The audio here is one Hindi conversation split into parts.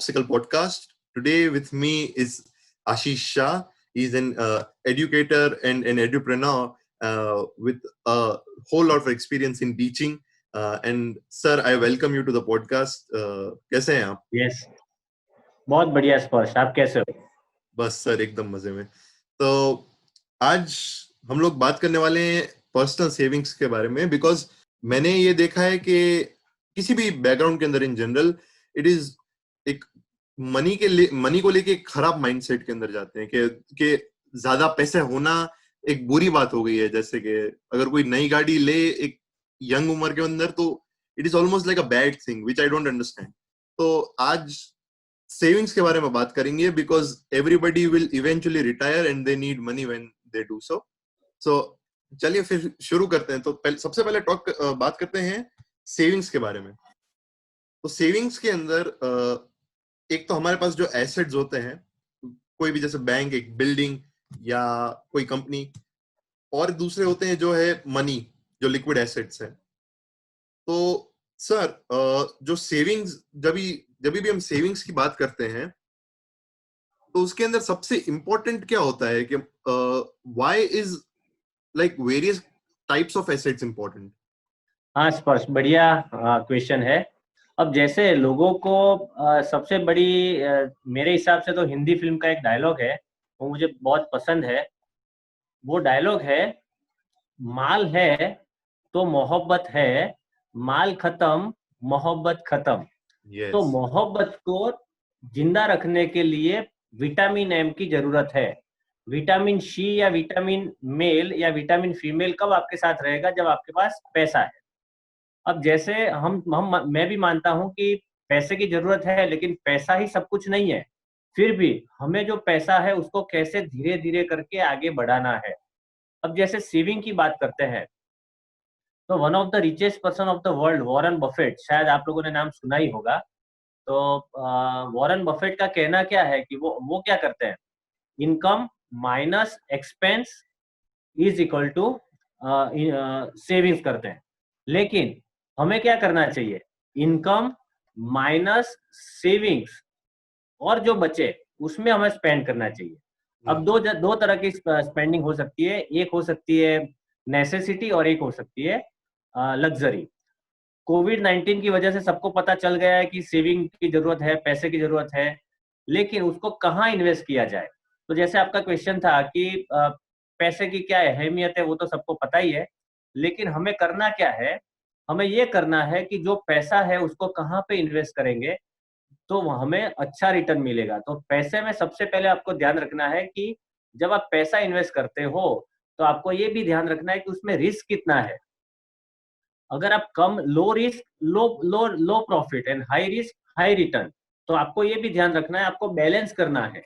Popsicle podcast. Today with me is Ashish Shah. He's an educator and an edupreneur with a whole lot of experience in teaching. And sir, I welcome you to the podcast. कैसे हैं आप? Yes, बहुत बढ़िया स्पर्श. आप कैसे हो? बस सर एकदम मजे में. तो आज हम लोग बात करने वाले हैं पर्सनल सेविंग्स के बारे में, बिकॉज मैंने ये देखा है कि किसी भी बैकग्राउंड के अंदर इन जनरल इट इज एक मनी को लेके एक खराब माइंडसेट के अंदर जाते हैं कि ज्यादा पैसे होना एक बुरी बात हो गई है. जैसे कि अगर कोई नई गाड़ी ले एक यंग उम्र के अंदर, तो it is almost like a bad thing which I don't understand. तो आज सेविंग्स के बारे में बात करेंगे, because everybody will eventually retire and they need money when they do so. So चलिए फिर शुरू करते हैं. तो सबसे पहले बात करते हैं सेविंग्स के बारे में. तो सेविंग्स के अंदर एक तो हमारे पास जो एसेट्स होते हैं, कोई भी जैसे बैंक, एक बिल्डिंग या कोई कंपनी, और दूसरे होते हैं जो है मनी, जो लिक्विड एसेट्स है. तो सर जो सेविंग्स, जब भी हम सेविंग्स की बात करते हैं तो उसके अंदर सबसे इंपॉर्टेंट क्या होता है कि why is like various types of assets important? हाँ स्पर्श, बढ़िया क्वेश्चन है. अब जैसे लोगों को सबसे बड़ी मेरे हिसाब से तो हिंदी फिल्म का एक डायलॉग है, वो मुझे बहुत पसंद है. वो डायलॉग है, माल है तो मोहब्बत है, माल खत्म मोहब्बत खत्म. Yes. तो मोहब्बत को जिंदा रखने के लिए विटामिन एम की जरूरत है. विटामिन सी या विटामिन मेल या विटामिन फीमेल कब आपके साथ रहेगा? जब आपके पास पैसा है. अब जैसे मैं भी मानता हूं कि पैसे की जरूरत है, लेकिन पैसा ही सब कुछ नहीं है. फिर भी हमें जो पैसा है उसको कैसे धीरे धीरे करके आगे बढ़ाना है. अब जैसे सेविंग की बात करते हैं, तो one of the richest person of the world, Warren Buffett, शायद आप लोगों ने नाम सुना ही होगा. तो वॉरेन बफेट का कहना क्या है कि वो क्या करते हैं, income minus expense is equal to savings करते हैं. लेकिन हमें क्या करना चाहिए, इनकम माइनस सेविंग्स, और जो बचे उसमें हमें स्पेंड करना चाहिए. अब दो तरह की स्पेंडिंग हो सकती है. एक हो सकती है नेसेसिटी और एक हो सकती है लग्जरी. कोविड-19 की वजह से सबको पता चल गया है कि सेविंग की जरूरत है, पैसे की जरूरत है, लेकिन उसको कहाँ इन्वेस्ट किया जाए. तो जैसे आपका क्वेश्चन था कि पैसे की क्या अहमियत है, वो तो सबको पता ही है, लेकिन हमें करना क्या है, हमें ये करना है कि जो पैसा है उसको कहाँ पे इन्वेस्ट करेंगे तो हमें अच्छा रिटर्न मिलेगा. तो पैसे में सबसे पहले आपको ध्यान रखना है कि जब आप पैसा इन्वेस्ट करते हो तो आपको ये भी ध्यान रखना है कि उसमें रिस्क कितना है. अगर आप कम low risk low profit and high risk high return, तो आपको ये भी ध्यान रखना है, आपको बैलेंस करना है.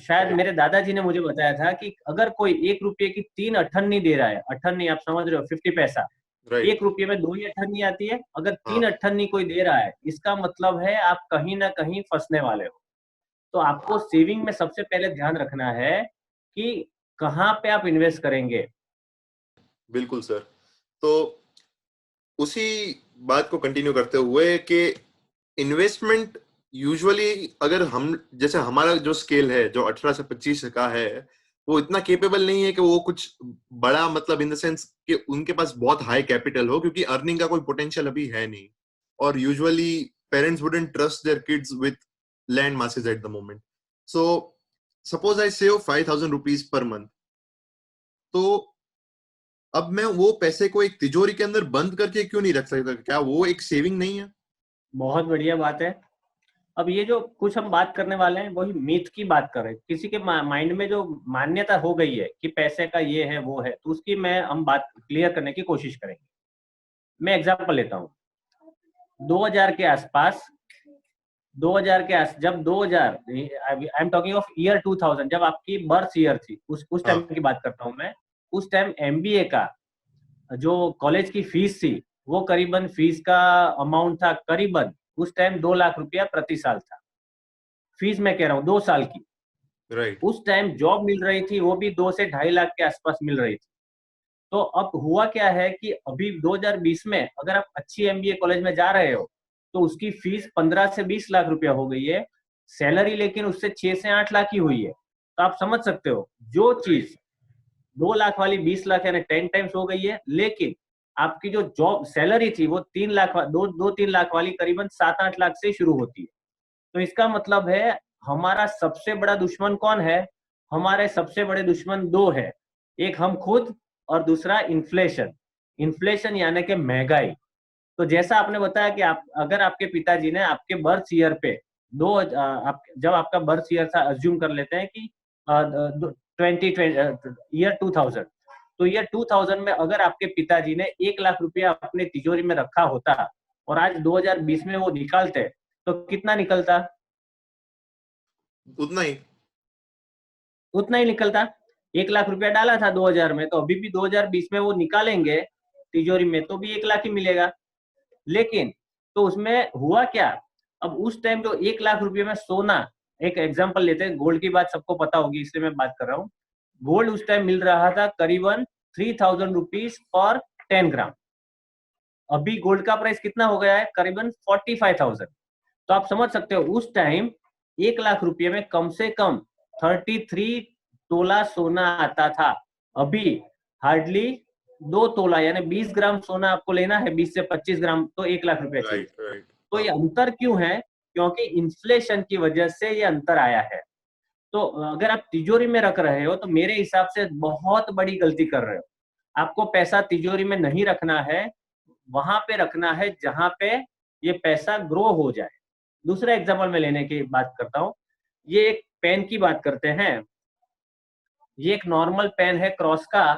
शायद मेरे दादाजी ने मुझे बताया था कि अगर कोई 1 रुपये की 3 अठन्नी दे रहा है, अठन्नी आप समझ रहे हो, 50 पैसा, 1 रुपये में 2 ही अठन्नी आती है. अगर 3 अठन्नी कोई दे रहा है, इसका मतलब है आप कहीं ना कहीं फंसने वाले हो. तो आपको सेविंग में सबसे पहले ध्यान रखना है कि कहाँ पे आप इन्वेस्ट करेंगे. बिल्कुल सर. तो उसी बात को कंटिन्यू करते हुए कि इन्वेस्टमेंट यूजुअली, अगर हम जैसे हमारा जो स्केल है जो 18 से 25 का है, वो इतना केपेबल नहीं है कि वो कुछ बड़ा, मतलब इन द सेंस कि उनके पास बहुत हाई कैपिटल हो, क्योंकि अर्निंग का कोई पोटेंशियल अभी है नहीं. और usually parents wouldn't trust their kids with land masses at the moment. So suppose I save 5,000 rupees per month, तो अब मैं वो पैसे को एक तिजोरी के अंदर बंद करके क्यों नहीं रख सकता? क्या वो एक सेविंग नहीं है? बहुत बढ़िया बात है. अब ये जो कुछ हम बात करने वाले हैं वही मीथ की बात कर रहे हैं. किसी के माइंड में जो मान्यता हो गई है कि पैसे का ये है वो है, तो उसकी हम बात क्लियर करने की कोशिश करेंगे. मैं एग्जांपल लेता हूँ. 2000 के आसपास, जब 2000, I am talking of year 2000, जब आपकी बर्थ ईयर थी, उस टाइम की बात करता हूँ मैं. उस टाइम एमबीए का जो कॉलेज की फीस थी, वो करीबन फीस का अमाउंट था करीबन उस टाइम 2 लाख रुपया प्रति साल था. फीस मैं कह रहा हूँ 2 साल की. राइट. उस टाइम जॉब मिल रही थी, वो भी 2 से 2.5 लाख के आसपास मिल रही थी. तो अब हुआ क्या है कि अभी 2020 में अगर आप अच्छी एमबीए कॉलेज में जा रहे हो तो उसकी फीस 15 से 20 लाख रुपया हो गई है, सैलरी लेकिन उससे 6 से 8 लाख ही हुई है। तो आप समझ सकते हो, जो चीज 2 लाख वाली 20 लाख यानी 10 टाइम्स हो गई है, लेकिन आपकी जो जॉब सैलरी थी वो 3 लाख, 2-3 लाख वाली करीबन 7-8 लाख से शुरू होती है। तो इसका मतलब है, हमारा सबसे बड़ा दुश्मन कौन है? हमारे सबसे बड़े दुश्मन दो है, एक हम खुद और दूसरा इन्फ्लेशन। इन्फ्लेशन यानी कि महंगाई। तो जैसा आपने बताया कि आप, अगर आपके पिताजी ने आपके बर्थ ईयर पे जब आपका बर्थ ईयर था, अज्यूम कर लेते हैं कि 2000, तो ईयर 2000 में अगर आपके पिताजी ने 1 लाख रुपया अपने तिजोरी में रखा होता और आज 2020 में वो निकालते, तो कितना निकलता? उतना ही। उतना ही निकलता। 1 लाख रुपया डाला था 2000 में, तो अभी भी 2020 में वो निकालेंगे तिजोरी में तो भी 1 लाख ही मिलेगा। लेकिन तो उसमें हुआ क्या? अब उस टाइम जो 1 लाख रुपए में सोना, एक एग्जांपल लेते हैं, गोल्ड की बात सबको पता होगी इसलिए मैं बात कर रहा हूँ। गोल्ड उस टाइम मिल रहा था करीबन 3000 रुपीज पर 10 ग्राम। अभी गोल्ड का प्राइस कितना हो गया है? करीबन 45,000। तो आप समझ सकते हो उस टाइम 1 लाख रुपए में कम से कम 33 तोला सोना आता था। अभी हार्डली 2 तोला यानी 20 ग्राम सोना आपको लेना है, 20 से 25 ग्राम, तो 1 लाख रुपया चाहिए। Right right. तो ये अंतर क्यों है? क्योंकि इन्फ्लेशन की वजह से ये अंतर आया है। तो अगर आप तिजोरी में रख रहे हो तो मेरे हिसाब से बहुत बड़ी गलती कर रहे हो। आपको पैसा तिजोरी में नहीं रखना है, वहां पे रखना है जहां पे ये पैसा ग्रो हो जाए। दूसरा एग्जांपल मैं लेने की बात करता हूँ। ये एक पेन की बात करते हैं। ये एक नॉर्मल पेन है क्रॉस का,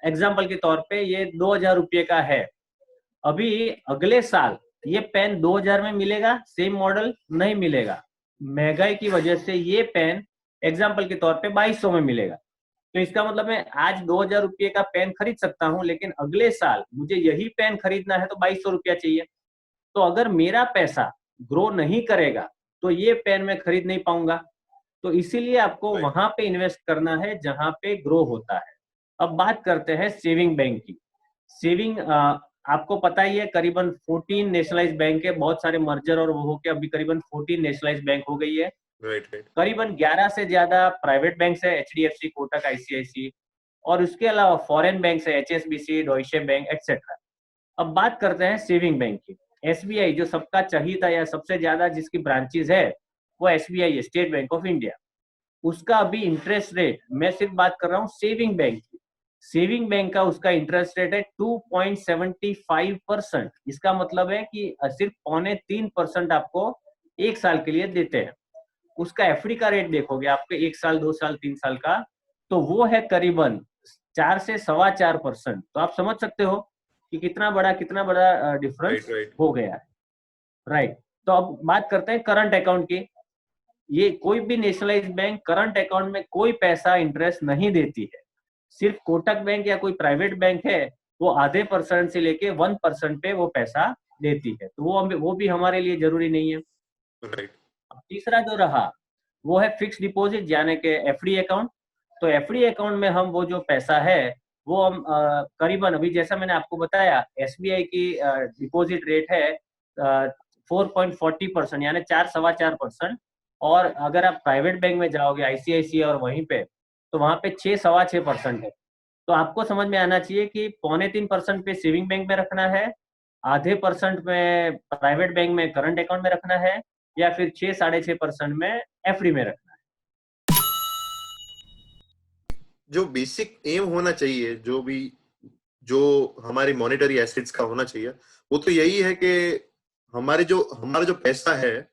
एग्जांपल के तौर पे ये 2000 रुपये का है। अभी अगले साल ये पेन 2000 में मिलेगा, सेम मॉडल नहीं मिलेगा। महंगाई की वजह से ये पेन एग्जांपल के तौर पे 2200 में मिलेगा। तो इसका मतलब मैं आज 2000 रुपये का पेन खरीद सकता हूँ, लेकिन अगले साल मुझे यही पेन खरीदना है तो 2200 रुपया चाहिए। तो अगर मेरा पैसा ग्रो नहीं करेगा तो ये पेन मैं खरीद नहीं पाऊंगा। तो इसीलिए आपको राइट। वहां पे इन्वेस्ट करना है जहां पे ग्रो होता है। अब बात करते हैं सेविंग बैंक की। सेविंग, आपको पता ही है करीबन 14 नेशनलाइज बैंक है, बहुत सारे मर्जर और वो होके अभी करीबन 14 नेशनलाइज बैंक हो गई है। Right right. करीबन 11 से ज्यादा प्राइवेट बैंक है, एचडीएफसी, कोटक, आईसीआईसी, और उसके अलावा फॉरेन बैंक है, एचएसबीसी, डॉइचे बैंक एक्सेट्रा। अब बात करते हैं सेविंग बैंक की। एसबीआई जो सबका चहीता या सबसे ज्यादा जिसकी ब्रांचेज है वो एसबीआई है, स्टेट बैंक ऑफ इंडिया। उसका अभी इंटरेस्ट रेट, मैं सिर्फ बात कर रहा हूँ सेविंग बैंक की, सेविंग बैंक का उसका इंटरेस्ट रेट है 2.75%। इसका मतलब है कि सिर्फ 3.25% आपको एक साल के लिए देते हैं। उसका एफडी का रेट देखोगे आपके 1 साल, 2 साल, 3 साल का, तो वो है करीबन 4 से 4.25%। तो आप समझ सकते हो कि कितना बड़ा डिफरेंस राइट राइट। हो गया है। राइट। तो अब बात करते हैं करंट अकाउंट की। ये कोई भी नेशनलाइज्ड बैंक करंट अकाउंट में कोई पैसा इंटरेस्ट नहीं देती है। सिर्फ कोटक बैंक या कोई प्राइवेट बैंक है वो आधे % से लेके 1% पे वो पैसा देती है, तो वो भी हमारे लिए जरूरी नहीं है। राइट। अब तीसरा जो रहा वो है फिक्स डिपॉजिट यानी कि एफडी अकाउंट। तो एफडी अकाउंट में हम वो जो पैसा है वो हम करीबन, अभी जैसा मैंने आपको बताया, एसबीआई की डिपॉजिट रेट है 4.40% यानी 4.25%। और अगर आप प्राइवेट बैंक में जाओगे आईसीआईसी और वहीं पे, तो वहां पे 6.25% है। तो आपको समझ में आना चाहिए कि 2.25% पे सेविंग बैंक में रखना है, आधे % में प्राइवेट बैंक में करंट अकाउंट में रखना है, या फिर 6-6.5% में एफडी में रखना है। जो बेसिक एम होना चाहिए, जो हमारी मॉनेटरी एसेट्स का होना चाहिए, वो तो यही है कि हमारा जो पैसा है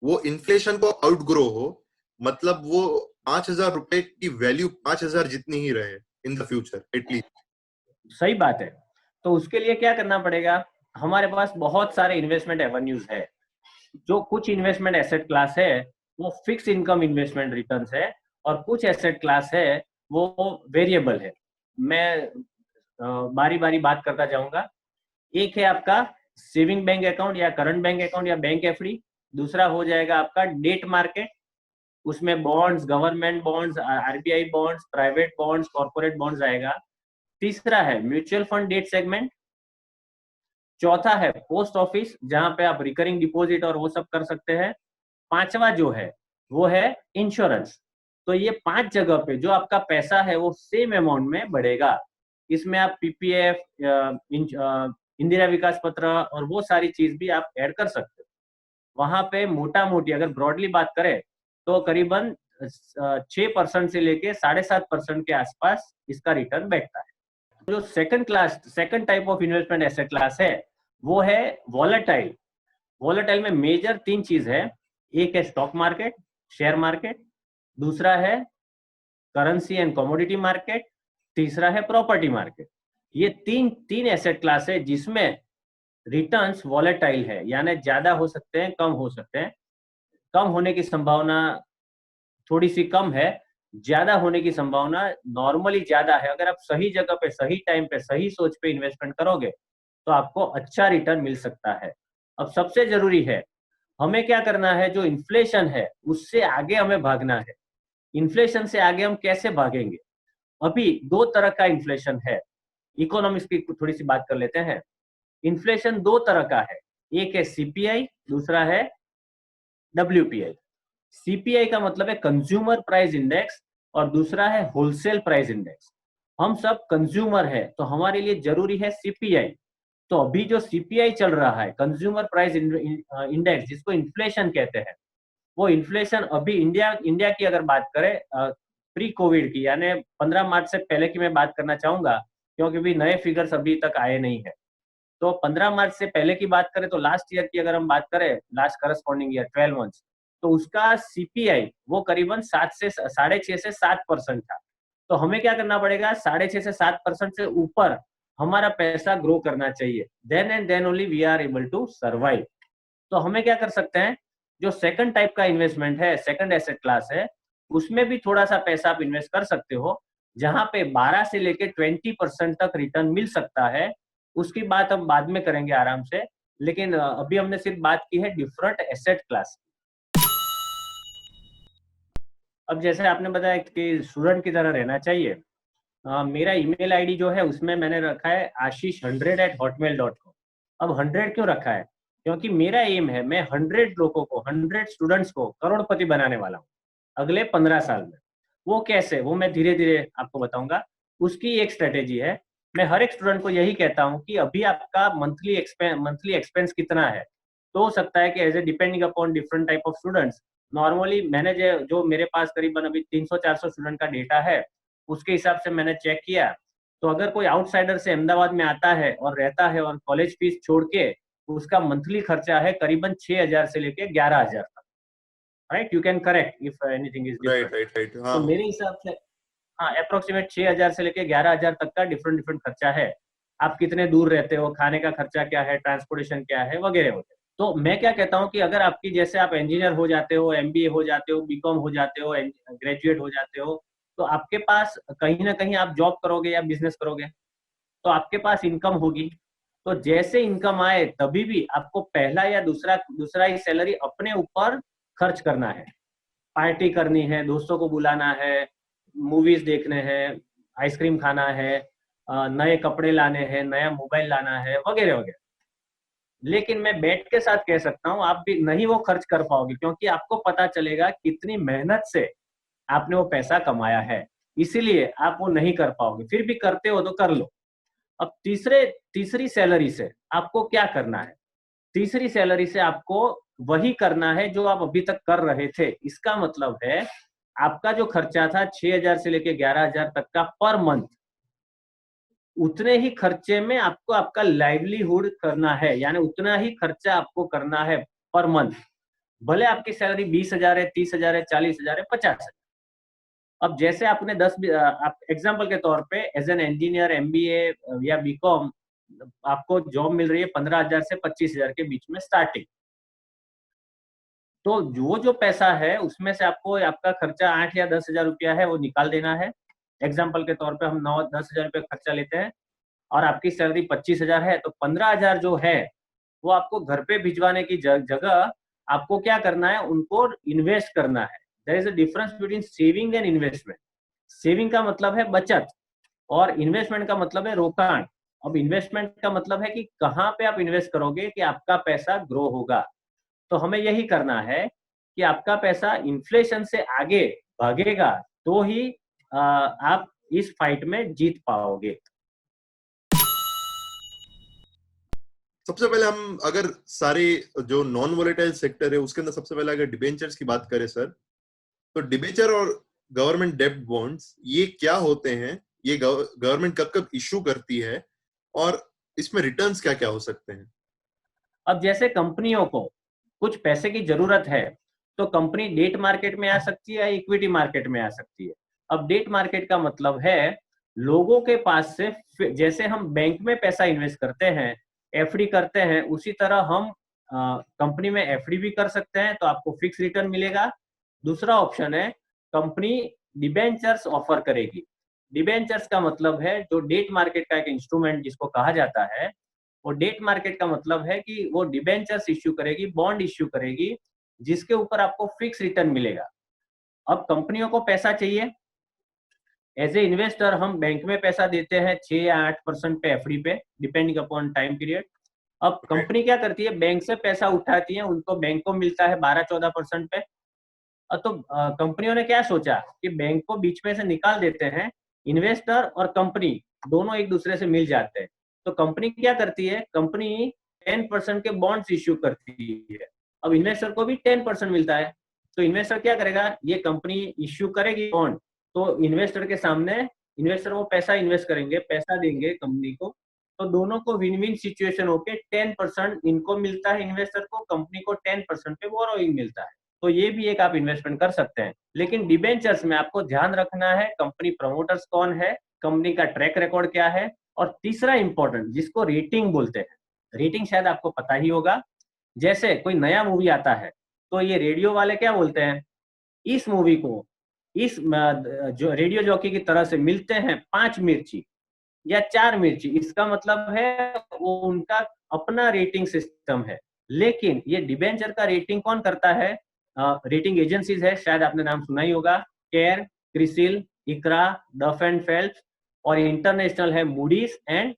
वो इन्फ्लेशन को आउटग्रो हो। मतलब वो 5,000 रुपए की वैल्यू 5,000 जितनी ही रहे इन द फ्यूचर एटलीस्ट। सही बात है। तो उसके लिए क्या करना पड़ेगा? हमारे पास बहुत सारे इन्वेस्टमेंट एवेन्यूज है। जो कुछ इन्वेस्टमेंट एसेट क्लास है वो फिक्स इनकम इन्वेस्टमेंट रिटर्न्स है, और कुछ एसेट क्लास है वो वेरिएबल है। मैं बारी बारी बात करता जाऊंगा। एक है आपका सेविंग बैंक अकाउंट या करंट बैंक अकाउंट या बैंक एफडी। दूसरा हो जाएगा आपका डेट मार्केट, उसमें bonds, government bonds, RBI bonds, private bonds, corporate bonds आएगा। तीसरा है म्यूचुअल फंड डेट सेगमेंट। चौथा है पोस्ट ऑफिस, जहां पे आप रिकरिंग डिपॉजिट और वो सब कर सकते हैं। पांचवा जो है वो है इंश्योरेंस। तो ये 5 जगह पे जो आपका पैसा है वो सेम अमाउंट में बढ़ेगा। इसमें आप पीपीएफ, इंदिरा विकास पत्र और वो सारी चीज भी आप ऐड कर सकते हो। वहां पे मोटा मोटी अगर ब्रॉडली बात करें तो करीबन 6% से लेके 7.5% के आसपास इसका रिटर्न बैठता है। जो second type of investment asset class है वो है वॉलेटाइल। वॉलेटाइल में मेजर 3 चीज है। एक है स्टॉक मार्केट, शेयर मार्केट, दूसरा है करेंसी एंड कमोडिटी मार्केट, तीसरा है प्रॉपर्टी मार्केट। ये तीन एसेट क्लास है जिसमें रिटर्न्स वॉलेटाइल है, यानी ज्यादा हो सकते हैं, कम हो सकते हैं। कम होने की संभावना थोड़ी सी कम है, ज्यादा होने की संभावना नॉर्मली ज्यादा है। अगर आप सही जगह पे, सही टाइम पे, सही सोच पे इन्वेस्टमेंट करोगे तो आपको अच्छा रिटर्न मिल सकता है। अब सबसे जरूरी है हमें क्या करना है, जो इन्फ्लेशन है उससे आगे हमें भागना है। इन्फ्लेशन से आगे हम कैसे भागेंगे? अभी 2 तरह का इन्फ्लेशन है। इकोनॉमिक्स की थोड़ी सी बात कर लेते हैं। इन्फ्लेशन 2 तरह का है, एक है सीपीआई, दूसरा है डब्ल्यूपीआई। सीपीआई का मतलब है कंज्यूमर प्राइस इंडेक्स और दूसरा है होलसेल प्राइस इंडेक्स। हम सब कंज्यूमर है तो हमारे लिए जरूरी है सीपीआई। तो अभी जो सीपीआई चल रहा है, कंज्यूमर प्राइस इंडेक्स, जिसको इन्फ्लेशन कहते हैं, वो इन्फ्लेशन अभी इंडिया की अगर बात करें प्री कोविड की, यानी 15 मार्च से पहले की मैं बात करना चाहूंगा, क्योंकि भी नए फिगर्स अभी तक आए नहीं है। तो 15 मार्च से पहले की बात करें तो लास्ट ईयर की अगर हम बात करें, लास्ट करस्पॉन्डिंग ईयर 12 मंथ्स, तो उसका सीपीआई वो करीबन 6.5 से 7% था। तो हमें क्या करना पड़ेगा, 6.5 से 7% से ऊपर हमारा पैसा ग्रो करना चाहिए। Then and then only we are able to survive. तो हमें क्या कर सकते हैं, जो सेकंड टाइप का इन्वेस्टमेंट है, सेकंड एसेट क्लास है, उसमें भी थोड़ा सा पैसा आप इन्वेस्ट कर सकते हो, जहां पे 12 से लेके 20% तक रिटर्न मिल सकता है। उसकी बात हम बाद में करेंगे आराम से, लेकिन अभी हमने सिर्फ बात की है डिफरेंट एसेट क्लास। अब जैसे आपने बताया कि स्टूडेंट की तरह रहना चाहिए, मेरा ईमेल आईडी जो है उसमें मैंने रखा है ashish100@hotmail.com। अब 100 क्यों रखा है? क्योंकि मेरा एम है मैं 100 लोगों को, 100 स्टूडेंट्स को करोड़पति बनाने वाला हूँ अगले 15 साल में। वो कैसे, वो मैं धीरे धीरे आपको बताऊंगा। उसकी एक स्ट्रेटेजी है। मैं हर एक स्टूडेंट को यही कहता हूँ कि अभी आपका मंथली एक्सपेंस कितना है। तो हो सकता है कि as a depending upon different type of students, normally मैंने जो मेरे पास करीबन अभी 300-400 स्टूडेंट का डेटा है, उसके हिसाब से मैंने चेक किया। तो अगर कोई आउटसाइडर से अहमदाबाद में आता है और रहता है और कॉलेज फीस छोड़ के, उसका मंथली खर्चा है करीबन 6,000 से लेके 11,000 तक। Right, you can correct if anything is different. Right. तो मेरे हिसाब से हाँ, अप्रोक्सीमेट 6,000 से लेके 11,000 तक का डिफरेंट खर्चा है। आप कितने दूर रहते हो, खाने का खर्चा क्या है, ट्रांसपोर्टेशन क्या है, वगैरह वगैरह। तो मैं क्या कहता हूँ कि अगर आपकी, जैसे आप इंजीनियर हो जाते हो, एमबीए हो जाते हो, बीकॉम हो जाते हो, ग्रेजुएट हो जाते हो, तो आपके पास कहीं ना कहीं आप जॉब करोगे या बिजनेस करोगे, तो आपके पास इनकम होगी। तो जैसे इनकम आए तभी भी आपको पहला या दूसरा ही सैलरी अपने ऊपर खर्च करना है। पार्टी करनी है, दोस्तों को बुलाना है, मूवीज देखने हैं, आइसक्रीम खाना है, नए कपड़े लाने हैं, नया मोबाइल लाना है, वगैरह वगैरह। लेकिन मैं बेट के साथ कह सकता हूँ आप भी नहीं वो खर्च कर पाओगे, क्योंकि आपको पता चलेगा कितनी मेहनत से आपने वो पैसा कमाया है, इसीलिए आप वो नहीं कर पाओगे। फिर भी करते हो तो कर लो। अब तीसरी सैलरी से आपको क्या करना है? तीसरी सैलरी से आपको वही करना है जो आप अभी तक कर रहे थे। इसका मतलब है आपका जो खर्चा था 6,000 से लेके 11,000 तक का पर मंथ, उतने ही खर्चे में आपको आपका लाइवलीहुड करना है, यानी उतना ही खर्चा आपको करना है पर मंथ। भले आपकी सैलरी 20,000 है, 30,000 है, 40,000 है, 50,000। अब जैसे आपने आप एग्जाम्पल के तौर पे एज एन इंजीनियर, एमबीए या बीकॉम, आपको जॉब मिल रही है 15,000 से 25,000 के बीच में स्टार्टिंग। तो जो पैसा है उसमें से आपको आपका खर्चा 8 या 10,000 रुपया है वो निकाल देना है। एग्जाम्पल के तौर पे हम 9-10,000 रुपये खर्चा लेते हैं और आपकी सैलरी 25,000 है, तो 15,000 जो है वो आपको घर पे भिजवाने की जगह आपको क्या करना है, उनको इन्वेस्ट करना है। There is a difference between saving and investment. Saving का मतलब है बचत और इन्वेस्टमेंट का मतलब है रोकाण। अब इन्वेस्टमेंट का मतलब है कि कहाँ पे आप इन्वेस्ट करोगे कि आपका पैसा ग्रो होगा। तो हमें यही करना है कि आपका पैसा इन्फ्लेशन से आगे भागेगा, तो ही आप इस फाइट में जीत पाओगे। सबसे पहले हम अगर सारे जो नॉन वोलेटाइल सेक्टर है उसके अंदर सबसे पहले अगर डिबेंचर्स की बात करें सर, तो डिबेंचर और गवर्नमेंट डेब्ट बॉन्ड्स ये क्या होते हैं, ये गवर्नमेंट कब कब इशू करती है और इसमें रिटर्न्स क्या क्या हो सकते हैं? अब जैसे कंपनियों को कुछ पैसे की जरूरत है, तो कंपनी डेट मार्केट में आ सकती है या इक्विटी मार्केट में आ सकती है। अब डेट मार्केट का मतलब है लोगों के पास से, जैसे हम बैंक में पैसा इन्वेस्ट करते हैं, एफडी करते हैं, उसी तरह हम कंपनी में एफडी भी कर सकते हैं, तो आपको फिक्स रिटर्न मिलेगा। दूसरा ऑप्शन है कंपनी डिबेंचर्स ऑफर करेगी। डिबेंचर्स का मतलब है जो डेट मार्केट का एक इंस्ट्रूमेंट जिसको कहा जाता है, वो डेट मार्केट का मतलब है कि वो डिबेंचर्स इश्यू करेगी, बॉन्ड इश्यू करेगी, जिसके ऊपर आपको फिक्स रिटर्न मिलेगा। अब कंपनियों को पैसा चाहिए, एज ए इन्वेस्टर हम बैंक में पैसा देते हैं 6 या 8% पे एफडी पे, डिपेंडिंग अपॉन टाइम पीरियड। अब कंपनी क्या करती है, बैंक से पैसा उठाती है, उनको बैंक को मिलता है 12-14% पे। तो कंपनियों ने क्या सोचा कि बैंक को बीच में से निकाल देते हैं, इन्वेस्टर और कंपनी दोनों एक दूसरे से मिल जाते हैं। तो कंपनी क्या करती है, कंपनी 10% के बॉन्ड्स इश्यू करती है। अब इन्वेस्टर को भी 10% मिलता है, तो इन्वेस्टर क्या करेगा, ये कंपनी इश्यू करेगी बॉन्ड, तो इन्वेस्टर के सामने इन्वेस्टर वो पैसा इन्वेस्ट करेंगे, पैसा देंगे कंपनी को, तो दोनों को विन विन सिचुएशन होके 10% इनको मिलता है, इन्वेस्टर को, कंपनी को 10% पे बोरोइंग मिलता है। तो ये भी एक आप इन्वेस्टमेंट कर सकते हैं। लेकिन डिबेंचर्स में आपको ध्यान रखना है कंपनी प्रमोटर्स कौन है, कंपनी का ट्रैक रिकॉर्ड क्या है, और तीसरा इंपॉर्टेंट जिसको रेटिंग बोलते हैं, रेटिंग शायद आपको पता ही होगा। जैसे कोई नया मूवी आता है, तो ये रेडियो वाले क्या बोलते हैं, इस मूवी को इस जो रेडियो जॉकी की तरह से मिलते हैं 5 मिर्ची या 4 मिर्ची, इसका मतलब है वो उनका अपना रेटिंग सिस्टम है। लेकिन ये डिबेंचर का रेटिंग कौन करता है, रेटिंग एजेंसीज है, शायद आपने नाम सुना ही होगा, care, CRISIL, ICRA, Duff and Phelps, और इंटरनेशनल है Moody's and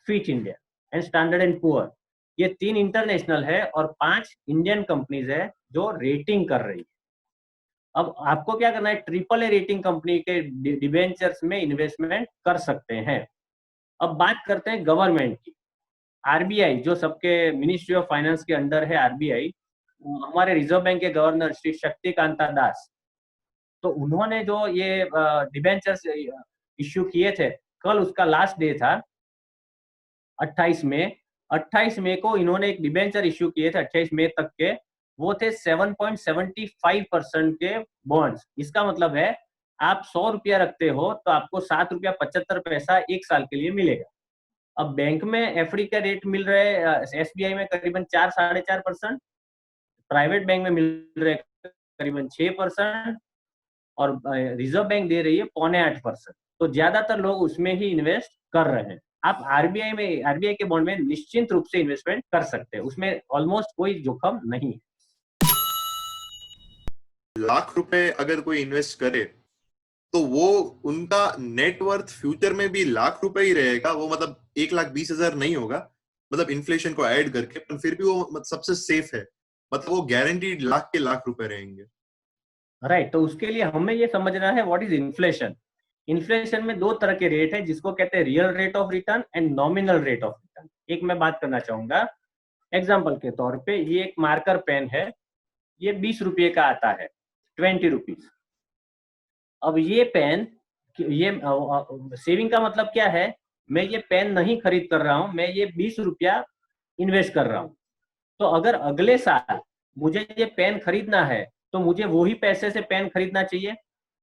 Fitch India and Standard and Poor's. ये 3 इंटरनेशनल है और 5 इंडियन कंपनीज है जो रेटिंग कर रही है। अब आपको क्या करना है, ट्रिपल ए रेटिंग कंपनी के डिबेंचर्स में इन्वेस्टमेंट कर सकते हैं। अब बात करते हैं गवर्नमेंट की। आरबीआई जो सबके मिनिस्ट्री ऑफ फाइनेंस के अंडर है, आरबीआई, हमारे रिजर्व बैंक के गवर्नर श्री शक्तिकांता दास, तो उन्होंने जो ये डिबेंचर्स इश्यू किए थे, कल उसका लास्ट डे था 28 मई। 28 मई को इन्होंने एक डिबेंचर इश्यू किए थे, 28 मई तक के, वो थे 7.75% के बॉन्ड्स। इसका मतलब है आप 100 रुपया रखते हो तो आपको 7.75 रुपया एक साल के लिए मिलेगा। अब बैंक में एफडी का रेट मिल रहे हैं एसबीआई में करीबन 4-4.5%, प्राइवेट बैंक में मिल रहे करीबन 6%, और रिजर्व बैंक दे रही है 7.25%। तो ज्यादातर लोग उसमें ही इन्वेस्ट कर रहे हैं। आप आरबीआई के बॉन्ड में निश्चिंत रूप से इन्वेस्टमेंट कर सकते हैं, उसमें ऑलमोस्ट कोई जोखिम नहीं है। लाख रुपए अगर कोई इन्वेस्ट करे तो वो उनका नेटवर्थ फ्यूचर में भी लाख रुपए ही रहेगा, वो मतलब 1,20,000 नहीं होगा, मतलब इन्फ्लेशन को ऐड करके, पर फिर भी वो सबसे सेफ है, मतलब वो गारंटीड लाख के लाख रुपए रहेंगे। राइट, तो उसके लिए हमें ये समझना है व्हाट इज इन्फ्लेशन। इन्फ्लेशन में 2 तरह के रेट है, जिसको कहते हैं real rate of return and nominal rate of return. एक मैं बात करना चाहूंगा, एग्जाम्पल के तौर पे ये एक मार्कर पेन है, ये 20 रुपये का आता है, 20 रुपीज। अब ये पेन, ये सेविंग का मतलब क्या है, मैं ये पेन नहीं खरीद कर रहा हूं, मैं ये 20 रुपया इन्वेस्ट कर रहा हूं। तो अगर अगले साल मुझे ये पेन खरीदना है, तो मुझे वही पैसे से पेन खरीदना चाहिए।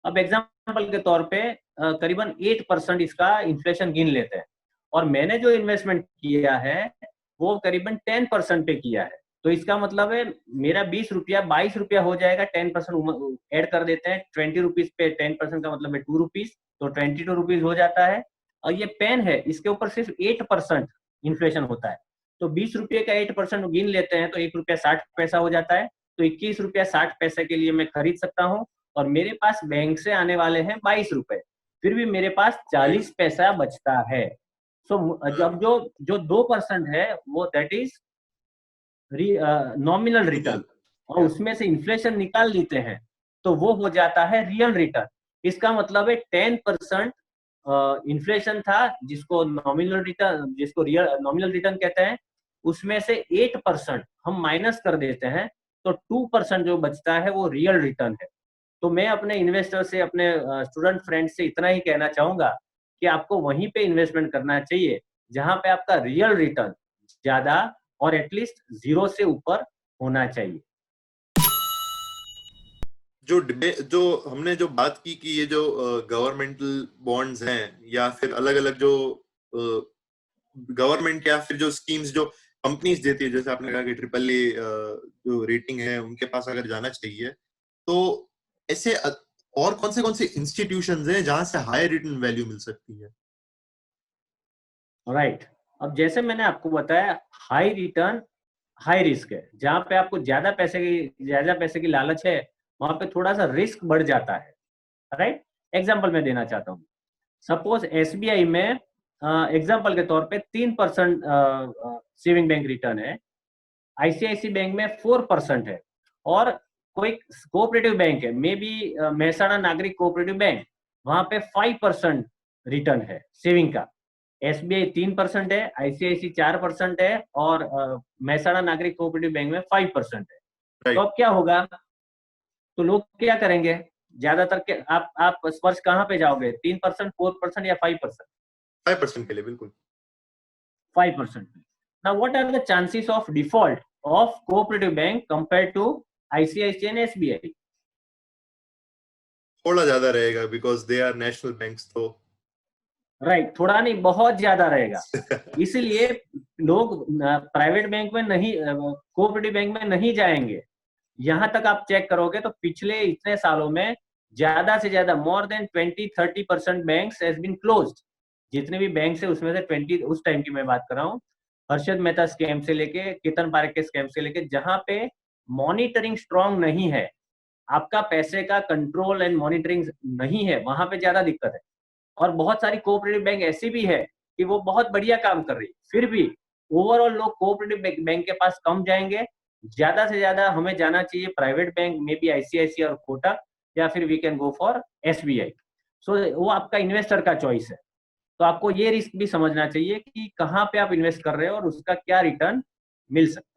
अब एग्जाम्पल के तौर पे करीबन 8% इसका इन्फ्लेशन गिन लेते हैं, और मैंने जो इन्वेस्टमेंट किया है वो करीबन 10% पे किया है। तो इसका मतलब है मेरा 20 रुपया 22 रुपया हो जाएगा, 10% ऐड कर देते हैं, 20 रुपीज पे 10% का मतलब है 2 रुपीज, तो 22 रुपीज हो जाता है। और ये पेन है, इसके ऊपर सिर्फ 8% इन्फ्लेशन होता है, तो 20 रुपये का 8% गिन लेते हैं तो 1 रुपया 60 पैसा हो जाता है। तो 21 रुपया 60 पैसे के लिए मैं खरीद सकता हूँ, और मेरे पास बैंक से आने वाले हैं 22 रुपए, फिर भी मेरे पास 40 पैसा बचता है। सो जब जो 2% है वो दैट इज नॉमिनल रिटर्न, और उसमें से इन्फ्लेशन निकाल लेते हैं तो वो हो जाता है रियल रिटर्न। इसका मतलब है 10% इन्फ्लेशन था, जिसको नॉमिनल रिटर्न, जिसको रियल नॉमिनल रिटर्न कहते हैं, उसमें से 8% हम माइनस कर देते हैं, तो 2% जो बचता है वो रियल रिटर्न है। तो मैं अपने इन्वेस्टर से, अपने स्टूडेंट फ्रेंड से इतना ही कहना चाहूंगा कि आपको वहीं पे इन्वेस्टमेंट करना चाहिए जहां पे आपका रियल रिटर्न ज्यादा और एटलीस्ट 0 से ऊपर होना चाहिए। जो हमने जो बात की कि ये जो गवर्नमेंटल बॉन्ड्स हैं या फिर अलग अलग जो गवर्नमेंट या फिर जो स्कीम्स जो कंपनीज देती है, जैसे आपने कहा कि AAA जो रेटिंग है उनके पास अगर जाना चाहिए, तो ऐसे और कौन से इंस्टीट्यूशंस हैं जहां से हाई रिटर्न वैल्यू मिल सकती है? राइट, अब जैसे मैंने आपको बताया, हाई रिटर्न हाई रिस्क है। जहां पे आपको ज्यादा पैसे की लालच है, वहां पे थोड़ा सा रिस्क बढ़ जाता है। राइट, एग्जाम्पल मैं देना चाहता हूँ। सपोज SBI में एग्जाम्पल के तौर पे 3% सेविंग बैंक रिटर्न है, ICICI बैंक में 4% है, और कोई कोऑपरेटिव बैंक है, मे बी महसाणा नागरिक कोऑपरेटिव बैंक, वहां पे 5% रिटर्न है सेविंग का। SBI 3% है, ICICI 4% है, और महसाणा नागरिक कोऑपरेटिव बैंक में 5% है। तो अब क्या होगा, तो लोग क्या करेंगे, ज्यादातर के आप स्पर्श कहाँ पे जाओगे, 3%, 4% या 5%? 5% के लिए बिल्कुल 5%. Now, what are the chances of default of cooperative bank compared to ICICI and SBI? थोड़ा ज्यादा रहेगा because they are national banks, तो राइट, थोड़ा नहीं, बहुत ज्यादा रहेगा। इसलिए लोग प्राइवेट बैंक में नहीं, कोऑपरेटिव बैंक में नहीं जाएंगे। यहां तक आप चेक करोगे तो पिछले इतने सालों में ज्यादा से ज्यादा more than 20-30% banks has been closed. जितने भी बैंक है उसमें से 20, उस टाइम की मैं बात कर रहा हूँ, हर्षद मेहता स्कैम से लेके केतन पारेख के स्कैम से लेके, जहां पे मॉनिटरिंग स्ट्रांग नहीं है, आपका पैसे का कंट्रोल एंड मॉनिटरिंग नहीं है, वहां पे ज्यादा दिक्कत है। और बहुत सारी कोऑपरेटिव बैंक ऐसी भी है कि वो बहुत बढ़िया काम कर रही है, फिर भी ओवरऑल लोग कोऑपरेटिव बैंक के पास कम जाएंगे। ज्यादा से ज्यादा हमें जाना चाहिए private bank, may be ICICI और कोटक, या फिर we can go for SBI। So वो आपका इन्वेस्टर का चॉइस है। तो आपको ये रिस्क भी समझना चाहिए कि कहाँ पे आप इन्वेस्ट कर रहे हो और उसका क्या रिटर्न मिल सकता है।